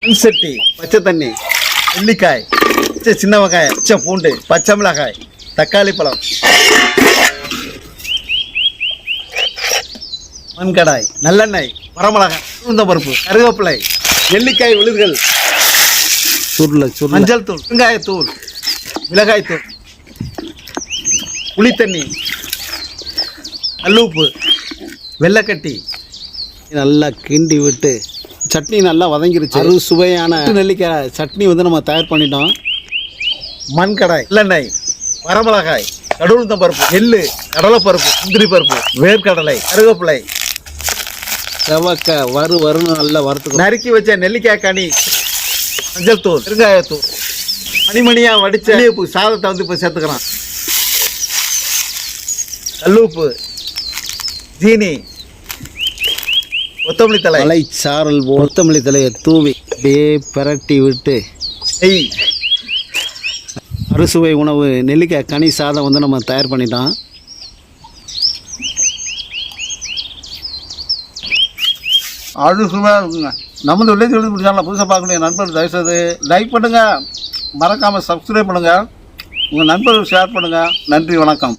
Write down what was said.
மண் சட்டி, பச்சை தண்ணி, நெல்லிக்காய், சின்ன வெங்காயம், பச்சை பூண்டு, பச்சை மிளகாய், தக்காளி பழம், மண்கடாய், நல்லெண்ணெய், வரமிளகாய், உளுந்தம்பருப்பு, கருவேப்பிலை, நெல்லிக்காய் விழுதுகள், மஞ்சள் தூள், வெங்காயத்தூள், மிளகாய்த்தூள், புளித்தண்ணி, கல்லுப்பு, வெள்ளைக்கட்டி நல்லா கிண்டி விட்டு சட்னி நல்லா வதங்கிருச்சு. சுவையான நெல்லிக்காய் சட்னி வந்து நம்ம தயார் பண்ணிட்டோம். மண்கடாய், நல்லெண்ணெய், வரமிளகாய், கடுகுளுத்தம்பருப்பு, எள்ளு, கடலைப்பருப்பு, முந்திரி பருப்பு, வேர்க்கடலை, கருவேப்பிலை, செவக்காய் வருன்னு நல்லா வறுத்துக்கணும். நறுக்கி வச்ச நெல்லிக்காய் கனி, மஞ்சள் தூள், பெருங்காயத்தூள், மணிமணியாக வடித்த உப்பு சாதத்தை வந்து இப்போ சேர்த்துக்கலாம். கல்லுப்பு, ஜீனி, கொத்தமல்லி தழை, மலை சாரல் கொத்தமல்லி தலையை தூவி அப்படியே பிரட்டி விட்டு நெய். அறுசுவை உணவு நெல்லிக்காய் கனி சாதம் வந்து நம்ம தயார் பண்ணிட்டோம். அறுசுவையாக இருக்குங்க. நமது வில்லேஜ் சேனலில் புதுசாக பார்க்கக்கூடிய நண்பர்கள் தயவுசெய்து லைக் பண்ணுங்கள், மறக்காமல் சப்ஸ்கிரைப் பண்ணுங்கள், உங்கள் நண்பர்கள் ஷேர் பண்ணுங்கள். நன்றி, வணக்கம்.